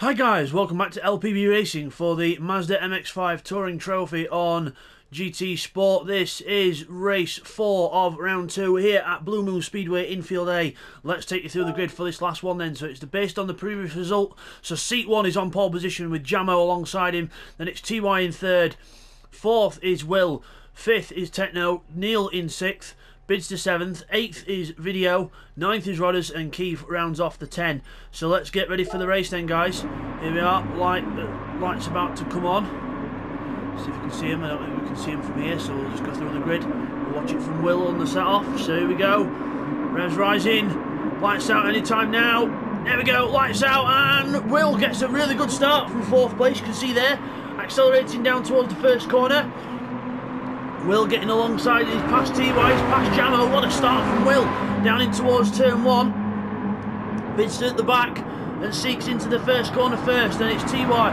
Hi guys, welcome back to LPB Racing for the Mazda MX5 Touring Trophy on GT Sport. This is race 4 of round 2 here at Blue Moon Speedway, Infield A. Let's take you through the grid for this last one then. So it's based on the previous result. So seat 1 is on pole position with Jamo alongside him. Then it's TY in 3rd. 4th is Will. 5th is Techno. Neil in 6th. Bidzster 7th, 8th is Video, 9th is Rodders, and Keith rounds off the 10. So let's get ready for the race then, guys. Here we are, light's about to come on. See if we can see him. I don't think we can see him from here, so we'll just go through the grid. We'll watch it from Will on the set off. So here we go. Revs rising, lights out anytime now. There we go, lights out, and Will gets a really good start from 4th place. You can see there, accelerating down towards the first corner. Will getting alongside, he's past TY, he's past Jamo. What a start from Will, down in towards turn 1. Bidzster at the back and seeks into the first corner first, then it's TY.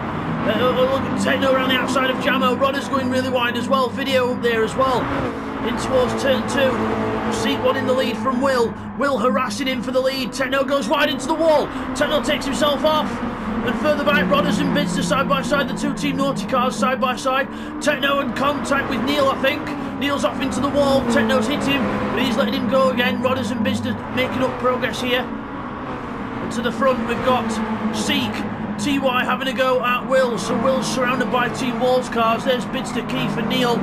Techno around the outside of Jamo. Rodders going really wide as well, Video up there as well. In towards turn 2, seat 1 in the lead from Will. Will harassing him for the lead, Techno goes wide into the wall. Techno takes himself off. And further back, Rodders and Bidzster side by side, the two Team Naughty cars side by side. Techno in contact with Neil, I think. Neil's off into the wall, Techno's hit him, but he's letting him go again. Rodders and Bidzster making up progress here. And to the front, we've got Seek, TY having a go at Will. So Will's surrounded by Team Walls cars. There's Bidzster, Keith and Neil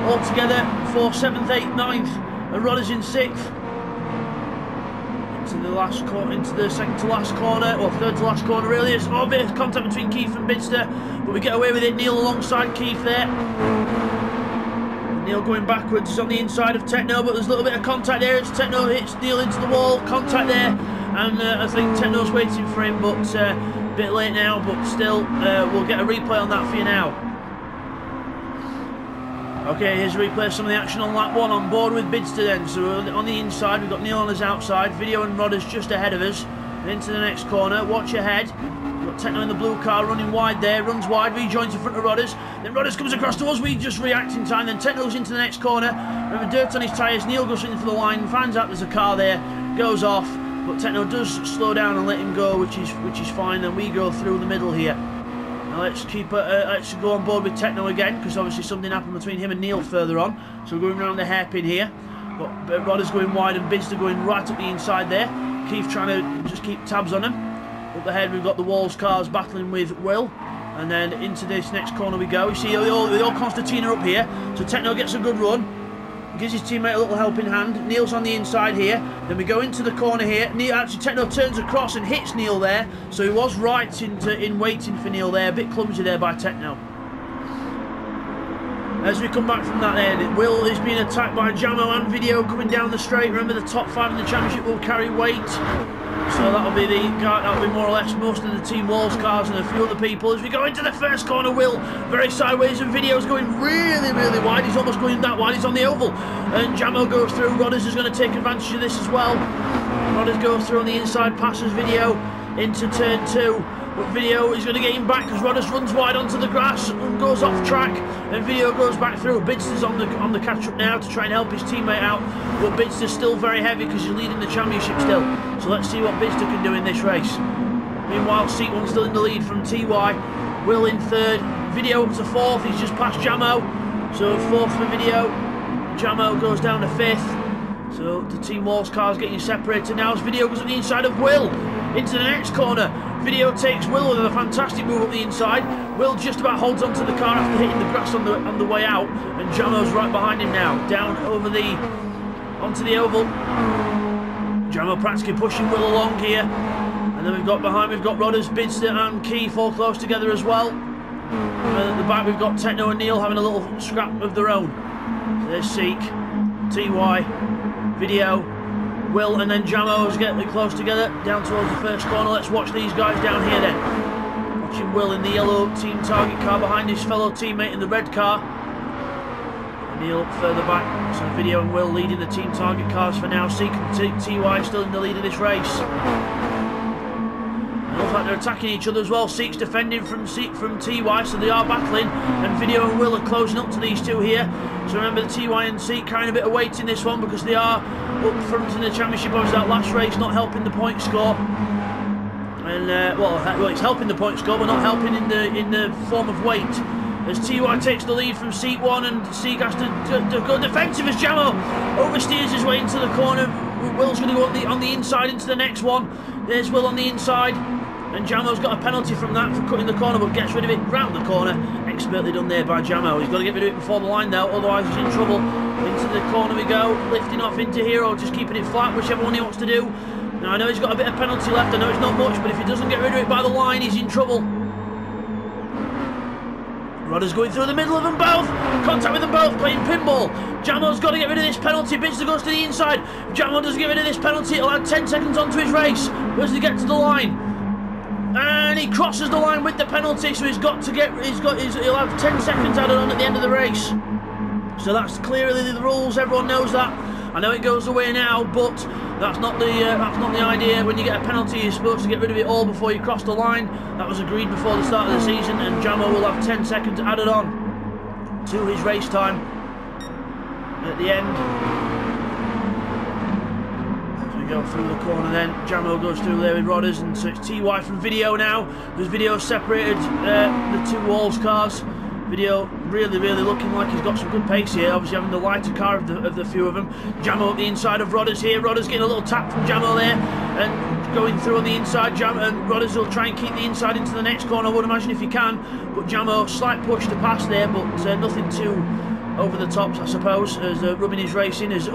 all together for 7th, 8th, 9th, and Rodders in 6th. Into the last corner, into the second to last corner, or third to last corner really. It's a bit of contact between Keith and Bidzster, but we get away with it. Neil alongside Keith there. Neil going backwards, he's on the inside of Techno, but there's a little bit of contact there. It's Techno hits Neil into the wall, contact there, and I think Techno's waiting for him, but a bit late now, but still, we'll get a replay on that for you now. Okay, here's a replay of some of the action on lap 1, on board with Bidzster then. So on the inside, we've got Neil on his outside, Video and Rodders just ahead of us. And into the next corner, watch ahead. We've got Techno in the blue car running wide there, runs wide, rejoins in front of Rodders. Then Rodders comes across to us, we just react in time. Then Techno's into the next corner, remember dirt on his tyres, Neil goes in for the line, finds out there's a car there, goes off. But Techno does slow down and let him go, which is fine. Then we go through the middle here. Now let's go on board with Techno again, because obviously something happened between him and Neil further on. So we're going around the hairpin here. Got Rodders going wide and Bidzster going right up the inside there. Keith trying to just keep tabs on him. Up ahead we've got the Walls cars battling with Will. And then into this next corner we go. You see the old Constantina up here. So Techno gets a good run. Gives his teammate a little helping hand. Neil's on the inside here. Then we go into the corner here. Techno turns across and hits Neil there. So he was right in waiting for Neil there. A bit clumsy there by Techno. As we come back from that end, Will is being attacked by Jamo and Video coming down the straight. Remember, the top 5 in the championship will carry weight. So that'll be more or less most of the Team Walls cars and a few other people. As we go into the first corner, Will very sideways and Video's going really, really wide. He's almost going that wide. He's on the oval. And Jamo goes through. Rodders is going to take advantage of this as well. Rodders goes through on the inside, passes Video into turn 2. But Video is going to get him back because Rodders runs wide onto the grass and goes off track. And Video goes back through. Bidzster's on the catch-up now to try and help his teammate out. But Bidzster's still very heavy because he's leading the championship still. So let's see what Bidzster can do in this race. Meanwhile, seat 1 still in the lead from TY. Will in 3rd. Video up to 4th. He's just past Jamo. So 4th for Video. Jamo goes down to 5th. So the Team Walls cars getting separated now as Video goes up the inside of Will. Into the next corner. Video takes Will with a fantastic move up the inside. Will just about holds onto the car after hitting the grass on the way out. And Jamo's right behind him now. Down over onto the oval. Jamo practically pushing Will along here. And then we've got Rodders, Bidzster and Keith all close together as well. And at the back we've got Techno and Neil having a little scrap of their own. So there's Seek, TY, Video, Will and then Jamo's getting close together down towards the first corner. Let's watch these guys down here then. Watching Will in the yellow Team Target car behind his fellow teammate in the red car. Neil further back. So Video and Will leading the Team Target cars for now. Seek and TY still in the lead of this race. It looks like they're attacking each other as well. Seek's defending from TY, so they are battling. And Video and Will are closing up to these two here. So remember, the TY and Seek carrying a bit of weight in this one because they are up front in the championship. Obviously that last race not helping the point score. And well, it's helping the point score, but not helping in the form of weight. As TY takes the lead from seat 1, and Seek has to go defensive as Jamo oversteers his way into the corner. Will's going to go on the inside into the next one. There's Will on the inside, and Jamo's got a penalty from that for cutting the corner, but gets rid of it round the corner. Expertly done there by Jamo. He's got to get rid of it before the line though, otherwise he's in trouble. Into the corner we go, lifting off into Hero, just keeping it flat, whichever one he wants to do. Now I know he's got a bit of penalty left, I know it's not much, but if he doesn't get rid of it by the line, he's in trouble. Rodder's going through the middle of them both. Contact with them both, playing pinball. Jamo's got to get rid of this penalty. Bidzster goes to the inside. Jamo doesn't get rid of this penalty. He'll add 10 seconds onto his race. Where does he get to the line? And he crosses the line with the penalty, so he'll have 10 seconds added on at the end of the race. So that's clearly the rules. Everyone knows that. I know it goes away now, but that's not the idea. When you get a penalty, you're supposed to get rid of it all before you cross the line. That was agreed before the start of the season, and Jamo will have 10 seconds added on to his race time at the end. As we go through the corner then, Jamo goes through there with Rodders, and so it's TY from Video now. There's Video separated the two Walls cars. Video really looking like he's got some good pace here, obviously having the lighter car of the few of them. Jamo up the inside of Rodders here. Rodders getting a little tap from Jamo there, and going through on the inside. Jamo and Rodders will try and keep the inside into the next corner, I would imagine, if he can. But Jamo, slight push to pass there, but nothing too over the tops, I suppose, as Rubbing is racing. As in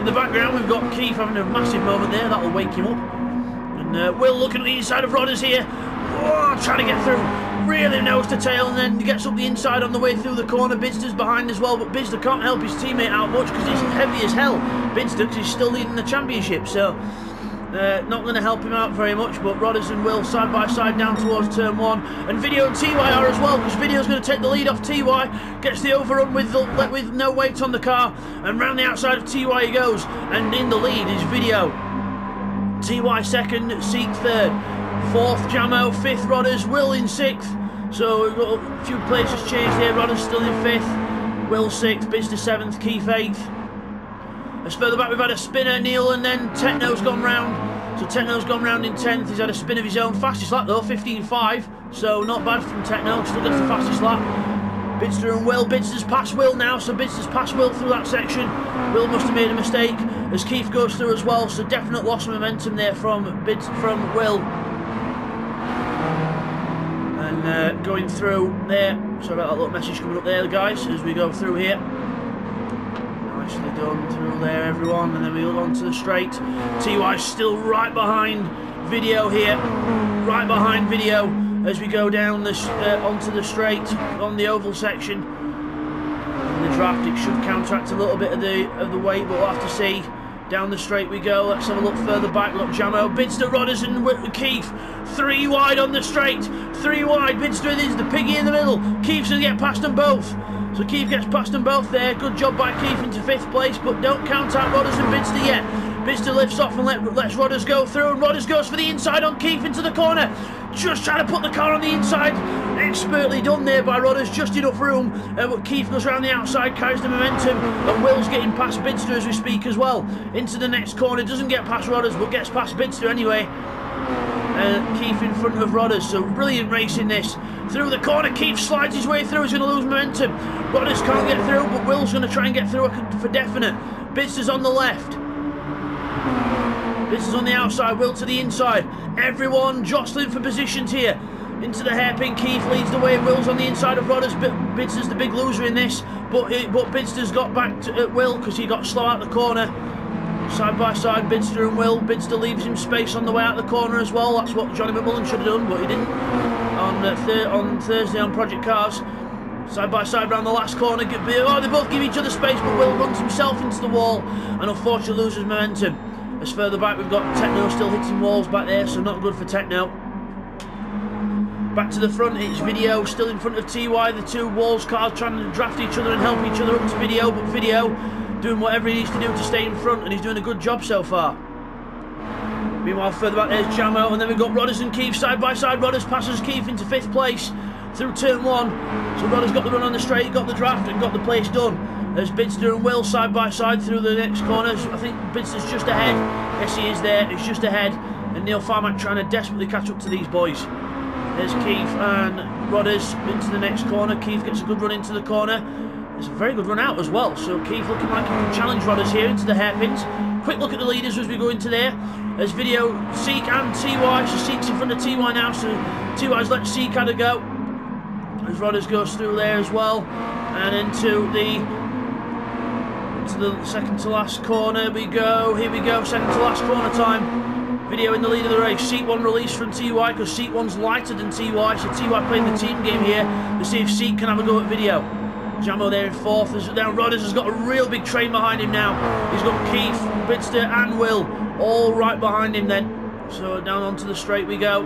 the background we've got Keith having a massive moment there, that'll wake him up. And Will looking at the inside of Rodders here, trying to get through. Really nose to tail, and then gets up the inside on the way through the corner. Bidzster's behind as well, but Bidzster can't help his teammate out much because he's heavy as hell. Bidzster, because he's still leading the championship, so not going to help him out very much. But Rodders and Will side by side down towards turn 1, and Video and TY are as well, because Video's going to take the lead off TY. Gets the overrun with no weight on the car, and round the outside of TY he goes, and in the lead is Video. TY second, Seek third. 4th Jamo, 5th Rodders, Will in 6th. So we've got a few places changed here. Rodders still in 5th, Will 6th, Bidzster 7th, Keith 8th. As further back we've had a spinner, Neil, and then Techno's gone round. So Techno's gone round in 10th. He's had a spin of his own. Fastest lap though, 15.5. So not bad from Techno, still gets the fastest lap. Bidzster and Will. Bidzster's past Will now, so Bidzster's past Will through that section. Will must have made a mistake as Keith goes through as well, so definite loss of momentum there from Will. And going through there, sorry about that little message coming up there, guys, as we go through here. Nicely done through there, everyone, and then we look onto the straight. TY's still right behind Video here, right behind Video as we go down this onto the straight on the oval section. In the draft, it should counteract a little bit of the weight, but we'll have to see. Down the straight we go. Let's have a look further back. Look, Jamo, Bidzster, Rodders and Keith. 3 wide on the straight. 3 wide. Bidzster is the piggy in the middle. Keith's going to get past them both. So Keith gets past them both there. Good job by Keith into 5th place, but don't count out Rodders and Bidzster yet. Bidzster lifts off and lets Rodders go through, and Rodders goes for the inside on Keith into the corner. Just trying to put the car on the inside. Expertly done there by Rodders, just enough room. But Keith goes around the outside, carries the momentum, and Will's getting past Bidzster as we speak as well. Into the next corner, doesn't get past Rodders, but gets past Bidzster anyway. Keith in front of Rodders, so brilliant racing this. Through the corner, Keith slides his way through, he's going to lose momentum. Rodders can't get through, but Will's going to try and get through for definite. Bidzster's on the left. Bidzster's on the outside, Will to the inside. Everyone jostling for positions here. Into the hairpin, Keith leads the way. Will's on the inside of Rodders. Bidzster's the big loser in this, but Bidzster's got back to Will because he got slow out the corner. Side by side, Bidzster and Will. Bidzster leaves him space on the way out the corner as well. That's what Johnny McMullen should have done, but he didn't on Thursday on Project Cars. Side by side round the last corner. They both give each other space, but Will runs himself into the wall and unfortunately loses momentum. As further back we've got Techno still hitting walls back there, so not good for Techno. Back to the front, it's Video still in front of TY. The two Walls cars trying to draft each other and help each other up to Video, but Video doing whatever he needs to do to stay in front, and he's doing a good job so far. Meanwhile, further back there's Jamo, and then we've got Rodders and Keith side by side. Rodders passes Keith into 5th place through turn 1. So Rodders got the run on the straight, got the draft, and got the place done. There's Bidzster and Will side by side through the next corners. I think Bidzster's just ahead. Yes, he is there. He's just ahead. And Neil Farmack trying to desperately catch up to these boys. There's Keith and Rodders into the next corner. Keith gets a good run into the corner. It's a very good run out as well. So Keith looking like he can challenge Rodders here into the hairpins. Quick look at the leaders as we go into there. There's video, Seek and TY. So Seek's in front of TY now. So TY's let Seek had a go. As Rodders goes through there as well. And into the second to last corner we go. Here we go, second to last corner time. Video in the lead of the race. Seek 1 release from TY because Seek 1's lighter than TY. So TY playing the team game here to see if Seek can have a go at video. Jamo there in fourth. Now Rodders has got a real big train behind him now. He's got Keith, Bidzster and Will all right behind him then. So down onto the straight we go.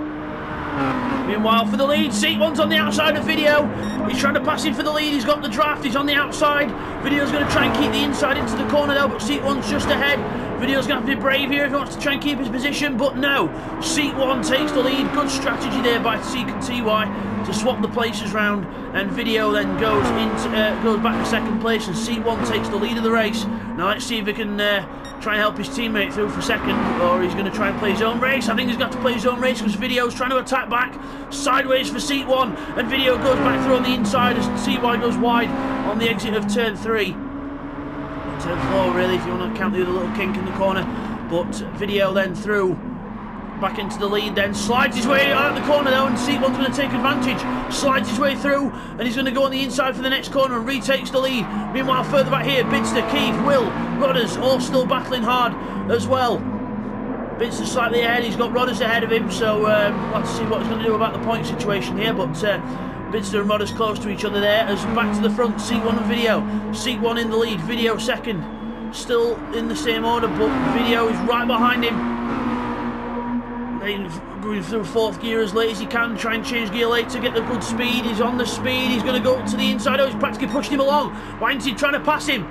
Meanwhile for the lead, Seek 1's on the outside of Video. He's trying to pass him for the lead. He's got the draft. He's on the outside. Video's going to try and keep the inside into the corner now, but Seek 1's just ahead. Video's going to have to be brave here if he wants to try and keep his position, but no. Seek 1 takes the lead. Good strategy there by Seek and TY to swap the places round, and Video then goes back to second place, and Seek 1 takes the lead of the race. Now let's see if he can try and help his teammate through for second, or he's going to try and play his own race. I think he's got to play his own race because Video's trying to attack back sideways for Seek 1, and Video goes back through on the inside as TY goes wide on the exit of turn 3. Turn 4 really, if you want to count the other little kink in the corner. But Video then through back into the lead, then slides his way out of the corner though, and Seek 1's going to take advantage. Slides his way through, and he's going to go on the inside for the next corner and retakes the lead. Meanwhile further back here, Bidzster, Keith, Will, Rodders all still battling hard as well. Bidzster slightly ahead, he's got Rodders ahead of him, so we'll have to see what he's going to do about the point situation here. But Bidzster and Rodders close to each other there. As back to the front, Seek 1 and Video. Seek 1 in the lead, Video second. Still in the same order, but Video is right behind him. Going through fourth gear as late as he can, try and change gear late to get the good speed. He's on the speed, he's going to go to the inside. Oh, he's practically pushed him along. Why isn't he trying to pass him?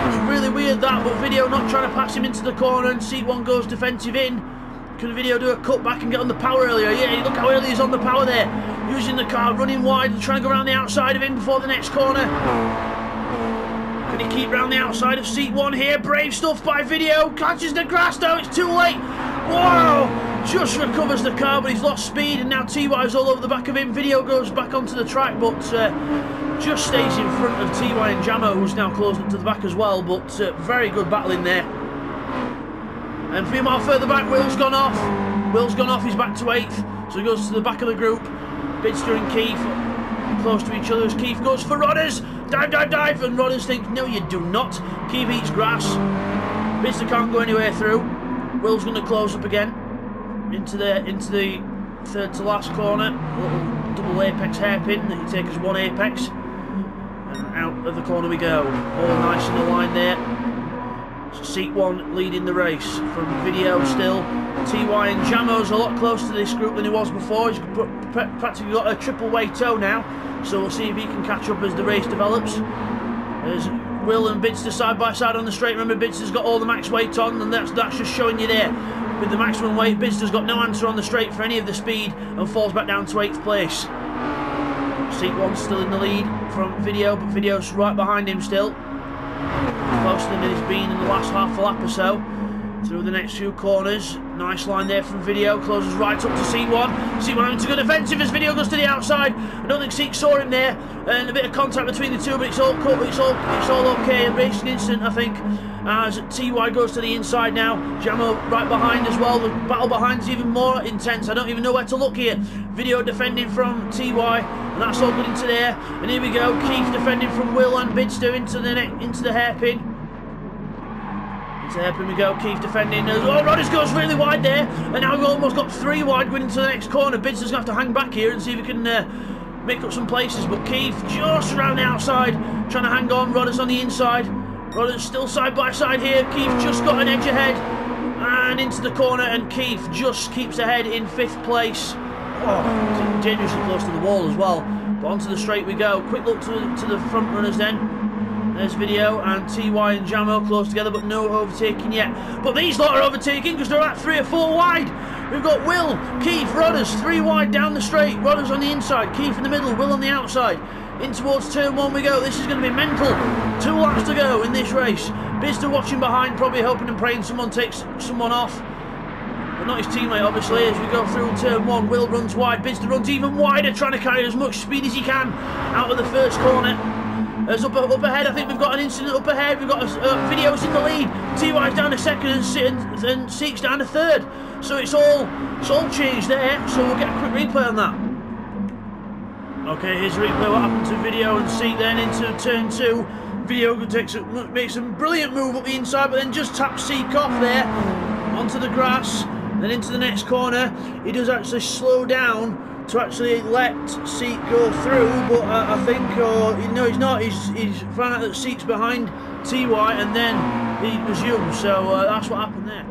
It's really weird that, but Video not trying to pass him into the corner, and Seek 1 goes defensive in. Can Video do a cut back and get on the power earlier? Yeah, look how early he's on the power there. Using the car, running wide, and trying to go around the outside of him before the next corner. Can he keep round the outside of Seek 1 here? Brave stuff by Video. Catches the grass though, it's too late. Whoa! Just recovers the car, but he's lost speed, and now TY's all over the back of him. Video goes back onto the track, but just stays in front of TY and Jamo, who's now closed up to the back as well. But very good battling there. And meanwhile further back, Will's gone off. Will's gone off, he's back to 8th. So he goes to the back of the group. Bidzster and Keith close to each other as Keith goes for Rodders. Dive, dive, dive, and Rodders thinks, no you do not. Keith eats grass. Bidzster can't go anywhere through. Will's going to close up again into the third to last corner. A little double apex hairpin that you take as one apex. And out of the corner we go. All nice in the line there. So Seek 1 leading the race from Video still. TY and Jamo's a lot closer to this group than he was before. He's practically got a triple weight toe now. So we'll see if he can catch up as the race develops. There's Will and Bidzster side by side on the straight. Remember, Bidzster's got all the max weight on, and that's just showing you there. With the maximum weight, Bidzster's got no answer on the straight for any of the speed and falls back down to 8th place. Seek 1's still in the lead from Video, but Video's right behind him still. Closer than he's been in the last half a lap or so. Through the next few corners. Nice line there from Video. Closes right up to Seek 1. Seek 1 having to go defensive as Video goes to the outside. I don't think Seek saw him there. And a bit of contact between the two, but it's all okay. A racing instant, I think. As TY goes to the inside now. Jamo right behind as well. The battle behind is even more intense. I don't even know where to look here. Video defending from TY. And that's all good into there. And here we go. Keith defending from Will and Bidzster into the hairpin. Into the hairpin we go. Keith defending. Oh, Rodders goes really wide there. And now we've almost got 3 wide going into the next corner. Bidzster's going to have to hang back here and see if he can make up some places. But Keith just around the outside, trying to hang on. Rodders on the inside. Rodders still side by side here. Keith just got an edge ahead. And into the corner. And Keith just keeps ahead in 5th place. Oh, dangerously close to the wall as well. But onto the straight we go. Quick look to the front runners then. There's Video and TY and Jamo close together, but no overtaking yet. But these lot are overtaking because they're at 3 or 4 wide. We've got Will, Keith, Rodders, 3 wide down the straight. Rodders on the inside, Keith in the middle, Will on the outside. In towards turn 1 we go. This is going to be mental. 2 laps to go in this race. Bidzster watching behind, probably hoping and praying someone takes someone off. but not his teammate, obviously. As we go through turn 1, Will runs wide, Bidzster runs even wider, trying to carry as much speed as he can out of the first corner. As up ahead, I think we've got an incident up ahead. We've got Video's in the lead. TY's down to second and Seek's down to third. So it's all changed there. So we'll get a quick replay on that. Okay, here's a replay what happened to Video and Seek then into turn 2. Video makes a brilliant move up the inside, but then just taps Seek off there onto the grass. Then into the next corner, he does actually slow down to actually let Seek go through, but I think, no, he's not. He's found out that Seek's behind TY, and then he resumes. So that's what happened there.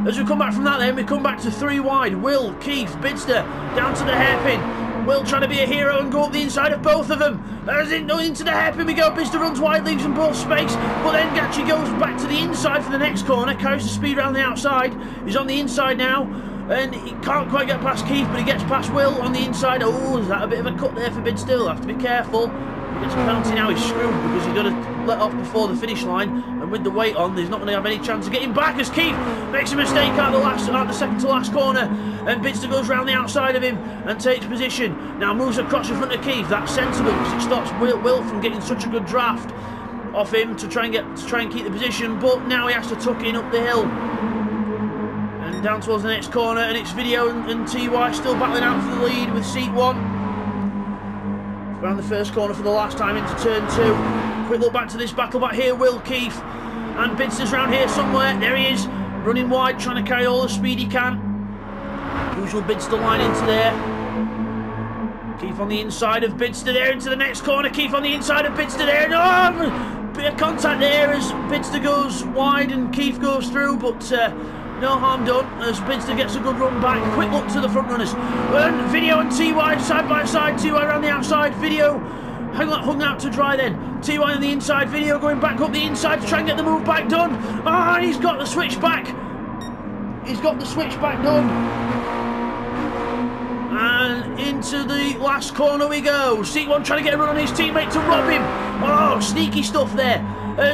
As we come back from that, then we come back to 3 wide. Will, Keith, Bidzster down to the hairpin. Will trying to be a hero and go up the inside of both of them. As into the hairpin we go. Bidzster runs wide, leaves them both space, but then Gachi goes back to the inside for the next corner. Carries the speed around the outside. He's on the inside now. And he can't quite get past Keith, but he gets past Will on the inside. Oh, is that a bit of a cut there for Bidzster? He'll have to be careful. He gets a penalty now, he's screwed because he's got to let off before the finish line. And with the weight on, he's not going to have any chance of getting back as Keith makes a mistake out the second to last corner. And Bidzster goes round the outside of him and takes position. Now moves across in front of Keith. That's sensible because it stops Will from getting such a good draft off him to try and keep the position. But now he has to tuck in up the hill. Down towards the next corner, and it's Video and TY still battling out for the lead with Seek 1. Around the first corner for the last time into turn 2. Quick look back to this battle back here. Will, Keith, and Bidzster's round here somewhere. There he is, running wide, trying to carry all the speed he can. Usual Bidzster line into there. Keith on the inside of Bidzster there into the next corner. Keith on the inside of Bidzster there. No, bit of contact there as Bidzster goes wide and Keith goes through, but no harm done as Bidzster gets a good run back. Quick look to the front runners. And Video and TY side by side. TY around the outside. Video hung out to dry then. TY on the inside. Video going back up the inside to try and get the move back done. Ah, he's got the switch back. He's got the switch back done. And into the last corner we go. Seek 1 trying to get a run on his teammate to rob him. Oh, sneaky stuff there.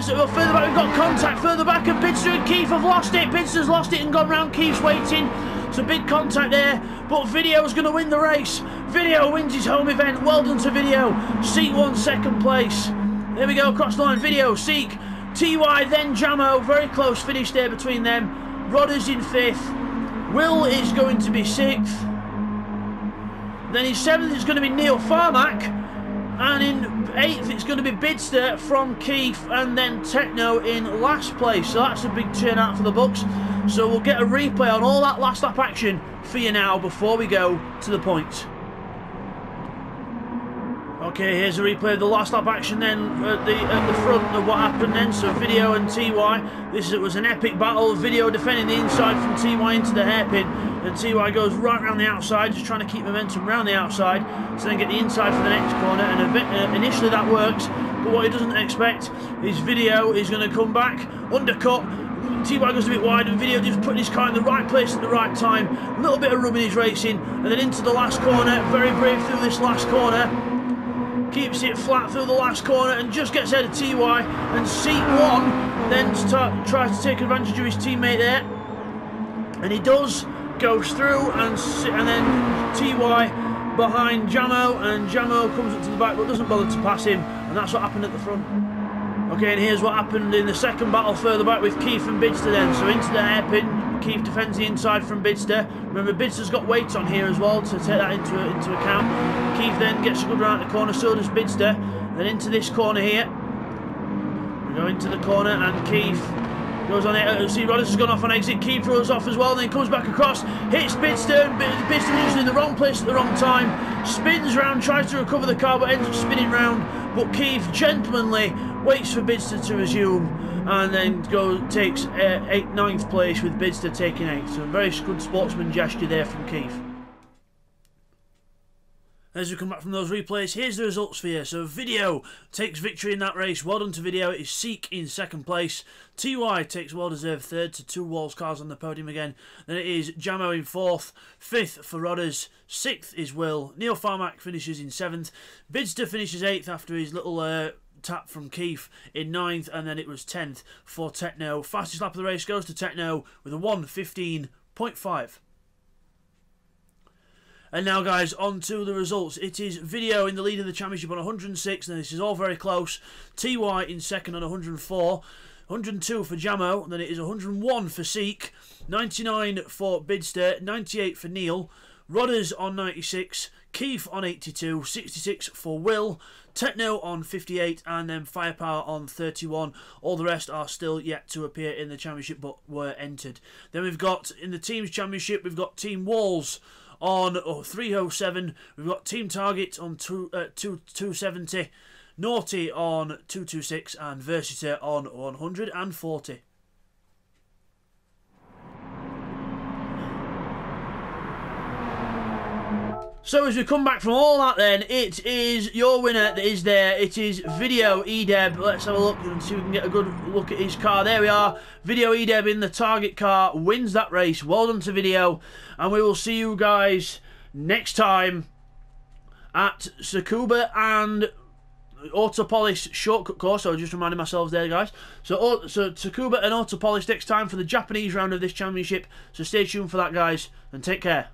So further back we've got contact, further back, and Bidzster and Keith have lost it. Bidzster's lost it and gone round, Keith's waiting. So big contact there, but Video's going to win the race. Video wins his home event. Well done to Video. Seek 1 second place. There we go, across the line. Video, Seek, TY, then Jamo. Very close finish there between them. Rodders in 5th. Will is going to be 6th. Then in 7th it's going to be Neil Farmack. And in 8th it's going to be Bidzster from Keith, and then Techno in last place. So that's a big turnout for the Bucks. So we'll get a replay on all that last lap action for you now before we go to the points. Okay, here's a replay of the last lap action then at the front of what happened then. So Video and TY, this was an epic battle. Video defending the inside from TY into the hairpin, and TY goes right around the outside, just trying to keep momentum around the outside to then get the inside for the next corner. And initially that works, but what he doesn't expect is Video is going to come back, undercut. TY goes a bit wide, and Video just putting his car in the right place at the right time. A little bit of rubbing his racing, and then into the last corner. Very brave through this last corner. Keeps it flat through the last corner and just gets ahead of TY, and Seek 1 then tries to take advantage of his teammate there, and he does, goes through, and then TY behind Jamo, and Jamo comes up to the back but doesn't bother to pass him, and that's what happened at the front. Okay, and here's what happened in the second battle further back with Keith and Bidzster then. So into the hairpin, Keith defends the inside from Bidzster. Remember, Bidzster's got weights on here as well to take that into account. Keith then gets a good run out the corner, so does Bidzster. Then into this corner here. We go into the corner and Keith goes on it. See, Rodders has gone off on exit. Keith throws off as well, then comes back across, hits Bidzster, and Bidzster is in the wrong place at the wrong time. Spins round, tries to recover the car, but ends up spinning round. But Keith gentlemanly waits for Bidzster to resume, and then takes 9th place with Bidzster taking 8th. So a very good sportsman gesture there from Keith. As we come back from those replays, here's the results for you. So Video takes victory in that race. Well done to Video. It's Seek in 2nd place. TY takes well-deserved 3rd to 2 Walls cars on the podium again. Then it is Jamo in 4th. 5th for Rodders. 6th is Will. Neil Farmack finishes in 7th. Bidzster finishes 8th after his little tap from Keith in 9th, and then it was 10th for Techno. Fastest lap of the race goes to Techno with a 1:15.5. And now, guys, on to the results. It is Video in the lead of the championship on 106, and this is all very close. TY in second on 104. 102 for Jamo, and then it is 101 for Seek. 99 for Bidzster. 98 for Neil. Rodders on 96. Keith on 82. 66 for Will. Techno on 58, and then Firepower on 31. All the rest are still yet to appear in the championship, but were entered. Then we've got, in the teams championship, we've got Team Walls on 307. We've got Team Target on 270. Naughty on 226, and Versity on 140. So as we come back from all that, then it is your winner that is there. It is Video Edeb. Let's have a look and see if we can get a good look at his car. There we are. Video Edeb in the Target car wins that race. Well done to Video, and we will see you guys next time at Tsukuba and Autopolish shortcut course. So I was just reminding myself there, guys. So Tsukuba and Autopolish next time for the Japanese round of this championship. So stay tuned for that, guys, and take care.